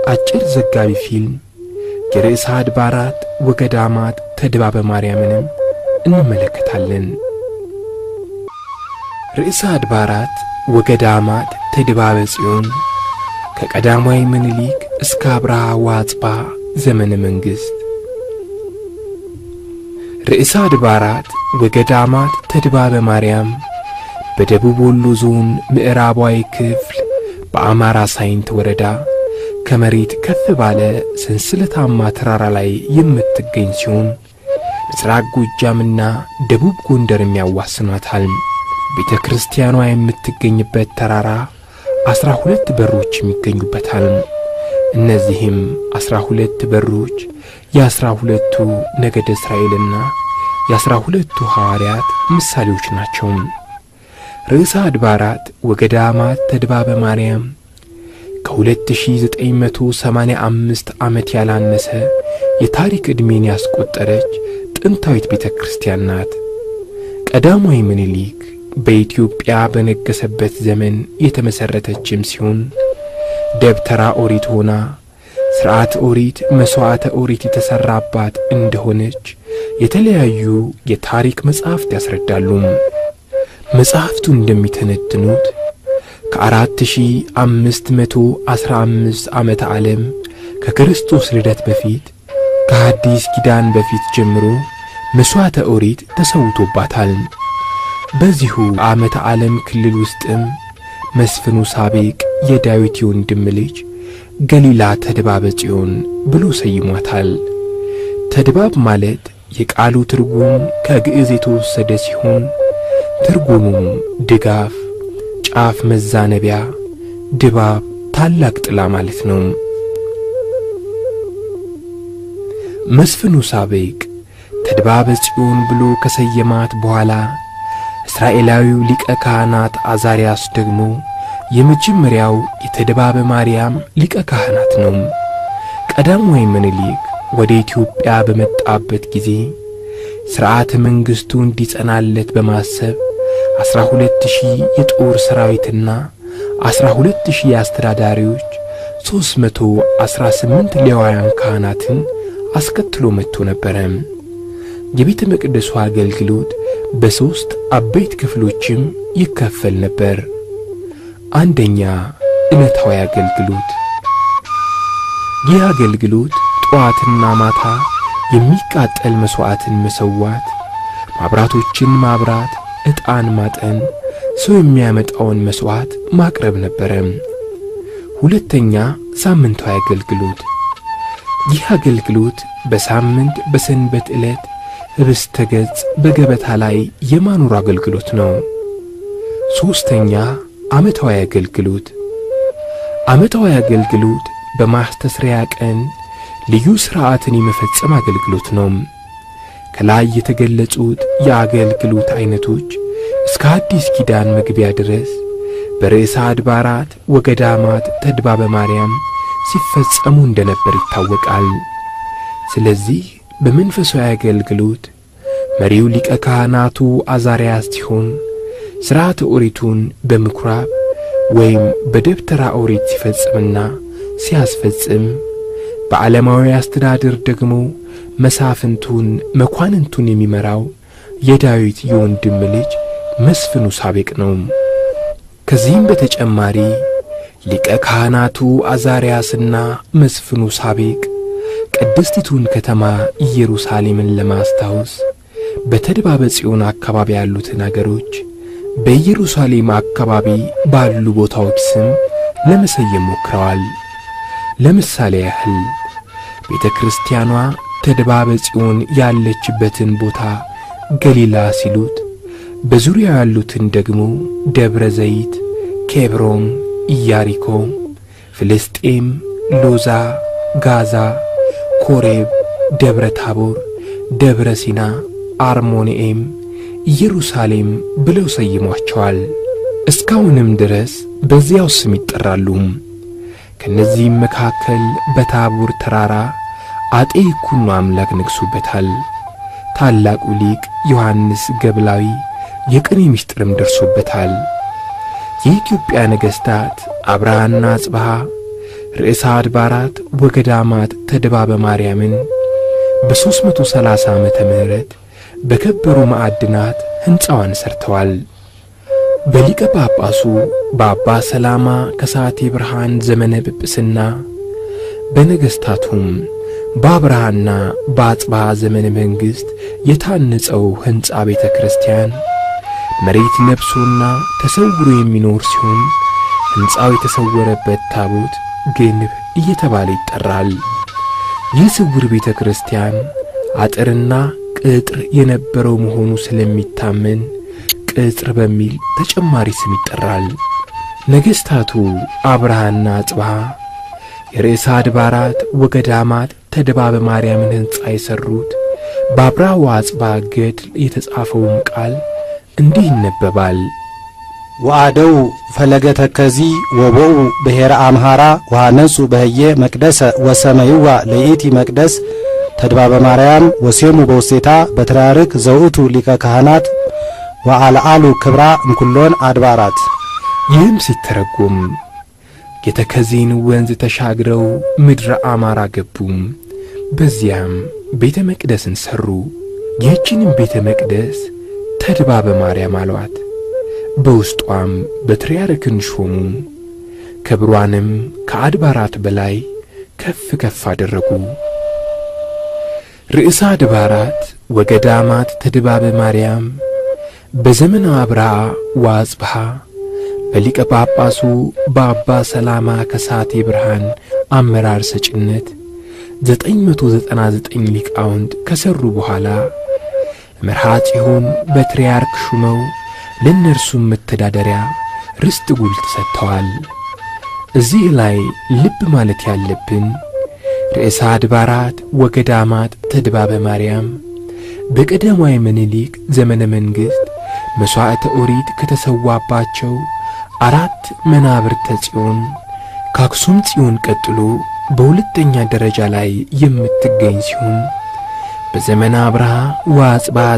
አጭር ዘጋቢ ፊልም የርዕሰ አድባራት ወገዳማት ተድባበ ማርያምንም እንመለከታለን። ርዕሰ አድባራት ወገዳማት ተድባበ ጽዮን ከቀዳማዊ ምኒልክ እስከ አብርሃ ወአጽብሃ ዘመነ መንግሥት። ርዕሰ አድባራት ወገዳማት ተድባበ ማርያም በደቡብ ወሎ ዞን ምዕራባዊ ክፍል በአማራ ሳይንት ወረዳ ከመሬት ከፍ ባለ ሰንሰለታማ ተራራ ላይ የምትገኝ ሲሆን ምስራቅ ጎጃምና ደቡብ ጎንደርም ያዋስኗታል። ቤተ ክርስቲያኗ የምትገኝበት ተራራ 12 በሮች ይገኙበታል። እነዚህም 12 በሮች የ12ቱ ነገደ እስራኤልና የ12ቱ ሐዋርያት ምሳሌዎች ናቸው። ርዕሰ አድባራት ወገዳማት ተድባበ ማርያም ከ2985 ዓመት ያላነሰ የታሪክ ዕድሜን ያስቆጠረች ጥንታዊት ቤተ ክርስቲያን ናት። ቀዳማዊ ምኒልክ በኢትዮጵያ በነገሰበት ዘመን የተመሠረተችም ሲሆን ደብተራ ኦሪት ሆና ሥርዓተ ኦሪት መሥዋዕተ ኦሪት የተሠራባት እንደሆነች የተለያዩ የታሪክ መጻሕፍት ያስረዳሉ። መጻሕፍቱ እንደሚተነትኑት ከ4515 ዓመተ ዓለም ከክርስቶስ ልደት በፊት ከሐዲስ ኪዳን በፊት ጀምሮ መሥዋዕተ ኦሪት ተሰውቶባታል። በዚሁ ዓመተ ዓለም ክልል ውስጥም መስፍኑ ሳቤቅ የዳዊት የወንድም ልጅ ገሊላ ተድባበ ጽዮን ብሎ ሰይሟታል። ተድባብ ማለት የቃሉ ትርጉም ከግዕዝ የተወሰደ ሲሆን ትርጉሙም ድጋፍ፣ ጫፍ መዛነቢያ፣ ድባብ፣ ታላቅ ጥላ ማለት ነው። መስፍኑ ሳቤቅ ተድባበ ጽዮን ብሎ ከሰየማት በኋላ እስራኤላዊው ሊቀ ካህናት አዛርያስ ደግሞ የመጀመሪያው የተድባበ ማርያም ሊቀ ካህናት ነው። ቀዳማዊ ምኒልክ ወደ ኢትዮጵያ በመጣበት ጊዜ ሥርዓተ መንግሥቱ እንዲጸናለት በማሰብ 12000 የጦር ሠራዊትና 12000 አስተዳዳሪዎች 318 ሌዋውያን ካህናትን አስከትሎ መጥቶ ነበረ። የቤተ መቅደሱ አገልግሎት በ3 አበይት ክፍሎችም ይከፈል ነበር። አንደኛ ዕለታዊ አገልግሎት። ይህ አገልግሎት ጠዋትና ማታ የሚቃጠል መሥዋዕትን መሰዋት፣ ማብራቶችን ማብራት፣ ዕጣን ማጠን፣ ሰው የሚያመጣውን መሥዋዕት ማቅረብ ነበረ። ሁለተኛ ሳምንታዊ አገልግሎት። ይህ አገልግሎት በሳምንት በሰንበት ዕለት ኅብስተ ገጽ በገበታ ላይ የማኖር አገልግሎት ነው። ሦስተኛ ዓመታዊ አገልግሎት። ዓመታዊ አገልግሎት በማስተስሪያ ቀን ልዩ ሥርዓትን የመፈጸም አገልግሎት ነው። ከላይ የተገለጹት የአገልግሎት ዐይነቶች እስከ አዲስ ኪዳን መግቢያ ድረስ በርዕሰ አድባራት ወገዳማት ተድባበ ማርያም ሲፈጸሙ እንደነበር ይታወቃል። ስለዚህ በመንፈሳዊ አገልግሎት መሪው ሊቀ ካህናቱ አዛርያስ ሲሆን ሥርዓተ ኦሪቱን በምኵራብ ወይም በደብተራ ኦሪት ሲፈጽምና ሲያስፈጽም፣ በዓለማዊ አስተዳደር ደግሞ መሳፍንቱን መኳንንቱን የሚመራው የዳዊት የወንድም ልጅ መስፍኑ ሳቤቅ ነው። ከዚህም በተጨማሪ ሊቀ ካህናቱ አዛርያስና መስፍኑ ሳቤቅ ቅድስቲቱን ከተማ ኢየሩሳሌምን ለማስታወስ በተድባበ ጽዮን አካባቢ ያሉትን አገሮች በኢየሩሳሌም አካባቢ ባሉ ቦታዎች ስም ለመሰየም ሞክረዋል። ለምሳሌ ያህል ቤተ ክርስቲያኗ ተድባበ ጽዮን ያለችበትን ቦታ ገሊላ ሲሉት፣ በዙሪያው ያሉትን ደግሞ ደብረ ዘይት፣ ኬብሮን፣ ኢያሪኮ፣ ፍልስጤም፣ ሎዛ፣ ጋዛ፣ ኮሬብ፣ ደብረ ታቦር፣ ደብረ ሲና፣ አርሞንኤም፣ ኢየሩሳሌም ብለው ሰይሟቸዋል። እስካሁንም ድረስ በዚያው ስም ይጠራሉ። ከነዚህም መካከል በታቦር ተራራ አጤ ይኩኖ አምላክ ነግሶበታል። ታላቁ ሊቅ ዮሐንስ ገብላዊ የቅኔ ምስጢርም ደርሶበታል። የኢትዮጵያ ነገሥታት አብርሃና አጽብሃ ርዕሰ አድባራት ወገዳማት ተድባበ ማርያምን በ330 ዓመተ ምህረት በከበሩ ማዕድናት ሕንፃዋን ሰርተዋል። በሊቀ ጳጳሱ በአባ ሰላማ ከሳቴ ብርሃን ዘመነ ጵጵስና በነገሥታቱም በአብርሃና በአጽብሃ ዘመነ መንግሥት የታነጸው ሕንፃ ቤተ ክርስቲያን መሬት ለብሶና ተሰውሮ የሚኖር ሲሆን ሕንፃው የተሰወረበት ታቦት ግንብ እየተባለ ይጠራል። ይህ ስውር ቤተ ክርስቲያን አጥርና ቅጥር የነበረው መሆኑ ስለሚታመን ቅጥር በሚል ተጨማሪ ስም ይጠራል። ነገሥታቱ አብርሃና አጽብሃ የርዕሰ አድባራት ወገዳማት ተድባበ ማርያምን ሕንፃ የሠሩት በአብርሃ ወአጽብሃ ገድል የተጻፈውም ቃል እንዲህ ይነበባል። ወአደው ፈለገ ተከዚ ወቦኡ ብሔረ አምሃራ ወሃነጹ በህየ መቅደሰ ወሰመይዋ ለይእቲ መቅደስ ተድባበ ማርያም ወሴሙ በውስቴታ በትራርክ ዘውእቱ ሊቀ ካህናት ወአልዓሉ ክብራ እምኩሎን አድባራት። ይህም ሲተረጎም የተከዜን ወንዝ ተሻግረው ምድረ አማራ ገቡም፣ በዚያም ቤተ መቅደስን ሠሩ። ይህችንም ቤተ መቅደስ ተድባበ ማርያም አሏት። በውስጧም በትርያርክን ሾሙ፣ ክብሯንም ከአድባራት በላይ ከፍ ከፍ አደረጉ። ርዕሰ አድባራት ወገዳማት ተድባበ ማርያም በዘመነ አብርሃ ወአጽብሃ በሊቀ ጳጳሱ በአባ ሰላማ ከሳቴ ብርሃን አመራር ሰጭነት 999 ሊቃውንት ከሠሩ በኋላ መርሃ ጽዮን በትርያርክ ሹመው ለእነርሱም መተዳደሪያ ርስት ጉልት ሰጥተዋል። እዚህ ላይ ልብ ማለት ያለብን ርዕሰ አድባራት ወገዳማት ተድባበ ማርያም በቀዳማዊ ምኒልክ ዘመነ መንግሥት መሥዋዕተ ኦሪት ከተሰዋባቸው 4 መናብርተ ጽዮን ከአክሱም ጽዮን ቀጥሎ በሁለተኛ ደረጃ ላይ የምትገኝ ሲሆን በዘመነ አብርሃ ወአጽብሃ